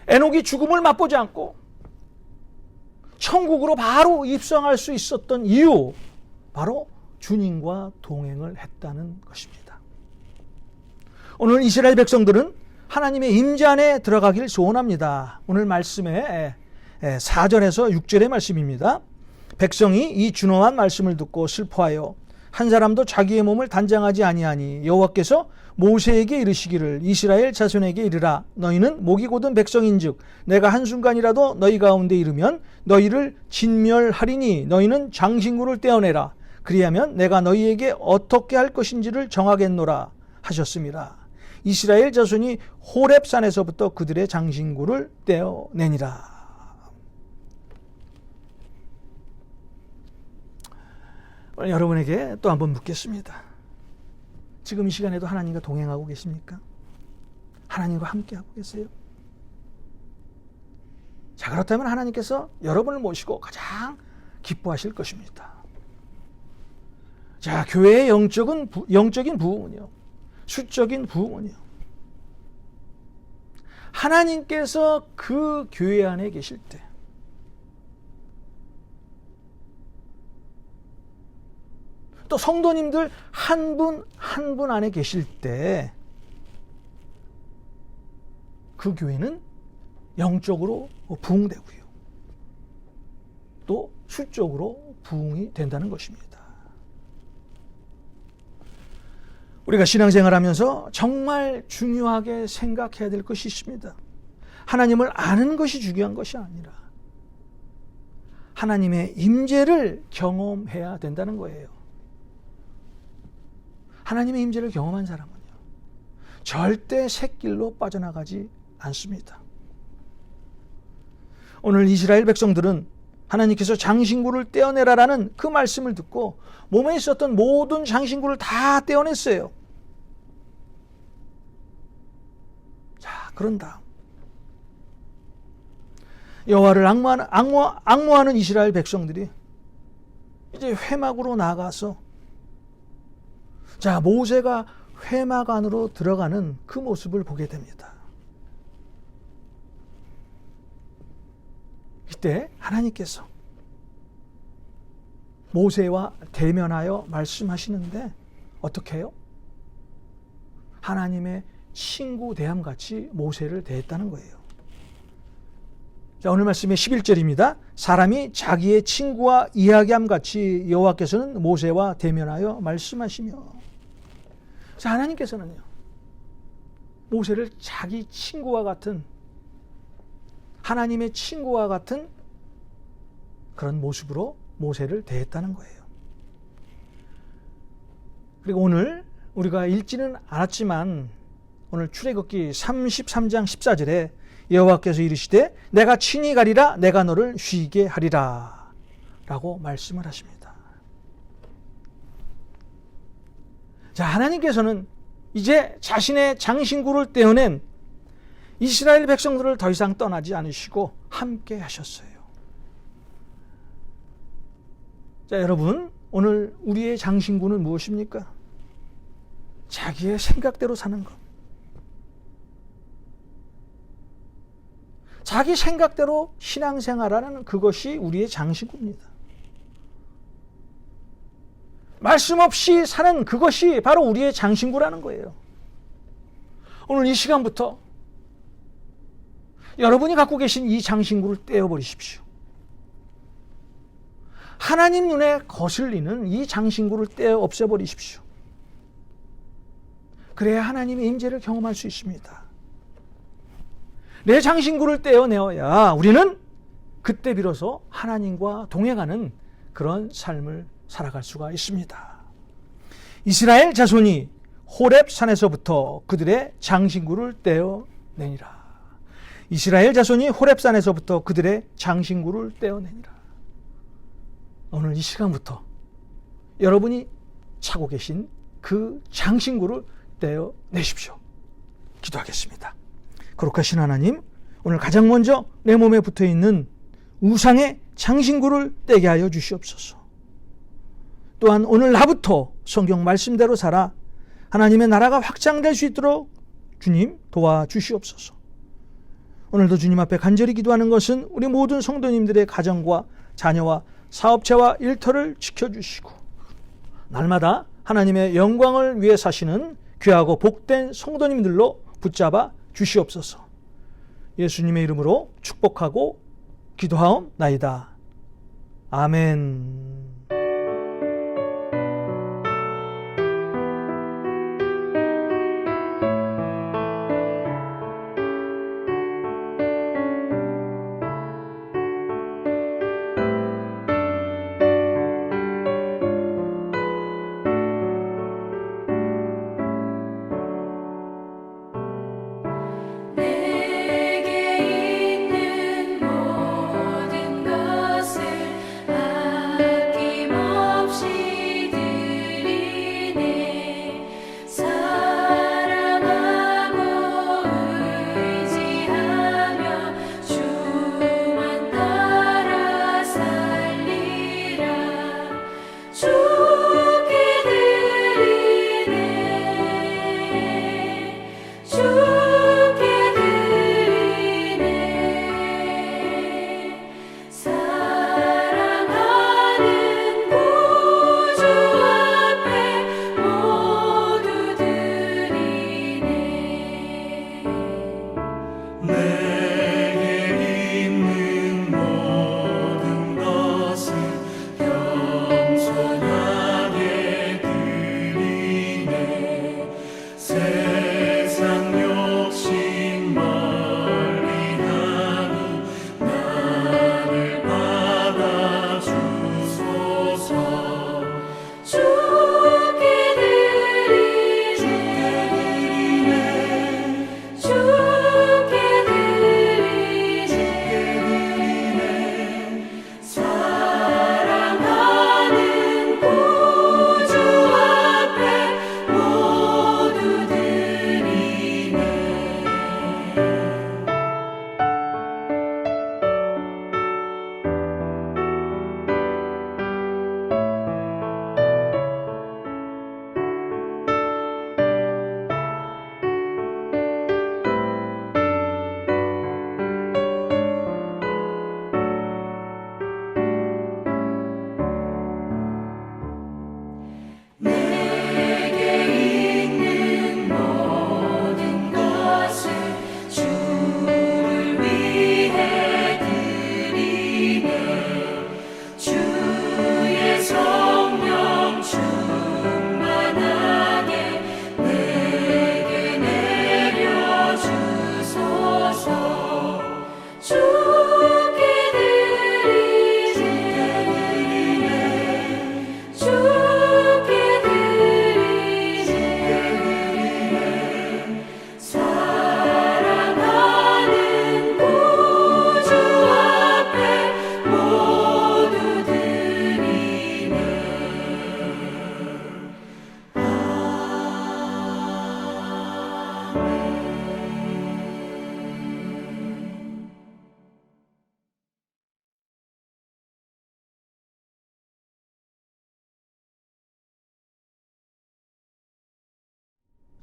에녹이 죽음을 맛보지 않고 천국으로 바로 입성할 수 있었던 이유, 바로 주님과 동행을 했다는 것입니다. 오늘 이스라엘 백성들은 하나님의 임재 안에 들어가길 소원합니다. 오늘 말씀의 4절에서 6절의 말씀입니다. 백성이 이 준엄한 말씀을 듣고 슬퍼하여 한 사람도 자기의 몸을 단장하지 아니하니 여호와께서 모세에게 이르시기를 이스라엘 자손에게 이르라 너희는 목이 곧은 백성인즉 내가 한순간이라도 너희 가운데 이르면 너희를 진멸하리니 너희는 장신구를 떼어내라 그리하면 내가 너희에게 어떻게 할 것인지를 정하겠노라 하셨습니다. 이스라엘 자손이 호렙산에서부터 그들의 장신구를 떼어내니라. 오늘 여러분에게 또 한번 묻겠습니다. 지금 이 시간에도 하나님과 동행하고 계십니까? 하나님과 함께하고 계세요? 자, 그렇다면 하나님께서 여러분을 모시고 가장 기뻐하실 것입니다. 자, 교회의 영적인 부흥은요, 수적인 부흥은요, 하나님께서 그 교회 안에 계실 때 또 성도님들 한 분 한 분 안에 계실 때 그 교회는 영적으로 부흥되고요. 또 수적으로 부흥이 된다는 것입니다. 우리가 신앙생활하면서 정말 중요하게 생각해야 될 것이 있습니다. 하나님을 아는 것이 중요한 것이 아니라 하나님의 임재를 경험해야 된다는 거예요. 하나님의 임재를 경험한 사람은요, 절대 샛길로 빠져나가지 않습니다. 오늘 이스라엘 백성들은 하나님께서 장신구를 떼어내라라는 그 말씀을 듣고 몸에 있었던 모든 장신구를 다 떼어냈어요. 자, 그런 다음 여호와를 앙모하는 이스라엘 백성들이 이제 회막으로 나가서 자, 모세가 회막 안으로 들어가는 그 모습을 보게 됩니다. 이때 하나님께서 모세와 대면하여 말씀하시는데 어떻게 해요? 하나님의 친구 대함같이 모세를 대했다는 거예요. 자, 오늘 말씀의 11절입니다. 사람이 자기의 친구와 이야기함같이 여호와께서는 모세와 대면하여 말씀하시며. 자, 하나님께서는요, 모세를 자기 친구와 같은, 하나님의 친구와 같은 그런 모습으로 모세를 대했다는 거예요. 그리고 오늘 우리가 읽지는 않았지만 오늘 출애굽기 33장 14절에 여호와께서 이르시되 내가 친히 가리라 내가 너를 쉬게 하리라 라고 말씀을 하십니다. 자, 하나님께서는 이제 자신의 장신구를 떼어낸 이스라엘 백성들을 더 이상 떠나지 않으시고 함께 하셨어요. 자, 여러분, 오늘 우리의 장신구는 무엇입니까? 자기의 생각대로 사는 것. 자기 생각대로 신앙생활하는 그것이 우리의 장신구입니다. 말씀 없이 사는 그것이 바로 우리의 장신구라는 거예요. 오늘 이 시간부터 여러분이 갖고 계신 이 장신구를 떼어버리십시오. 하나님 눈에 거슬리는 이 장신구를 떼어 없애버리십시오. 그래야 하나님의 임재를 경험할 수 있습니다. 내 장신구를 떼어내어야 우리는 그때 비로소 하나님과 동행하는 그런 삶을 살아갈 수가 있습니다. 이스라엘 자손이 호렙산에서부터 그들의 장신구를 떼어내니라. 이스라엘 자손이 호렙산에서부터 그들의 장신구를 떼어내니라. 오늘 이 시간부터 여러분이 차고 계신 그 장신구를 떼어내십시오. 기도하겠습니다. 거룩하신 하나님, 오늘 가장 먼저 내 몸에 붙어있는 우상의 장신구를 떼게 하여 주시옵소서. 또한 오늘 나부터 성경 말씀대로 살아 하나님의 나라가 확장될 수 있도록 주님 도와주시옵소서. 오늘도 주님 앞에 간절히 기도하는 것은 우리 모든 성도님들의 가정과 자녀와 사업체와 일터를 지켜주시고 날마다 하나님의 영광을 위해 사시는 귀하고 복된 성도님들로 붙잡아 주시옵소서. 예수님의 이름으로 축복하고 기도하옵나이다. 아멘.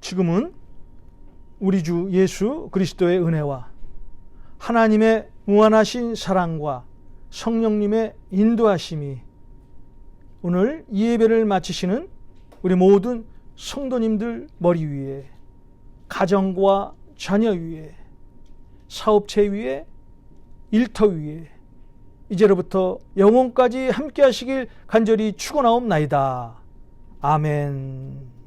지금은 우리 주 예수 그리스도의 은혜와 하나님의 무한하신 사랑과 성령님의 인도하심이 오늘 이 예배를 마치시는 우리 모든 성도님들 머리 위에, 가정과 자녀 위에, 사업체 위에, 일터 위에 이제로부터 영원까지 함께 하시길 간절히 축원하옵나이다. 아멘.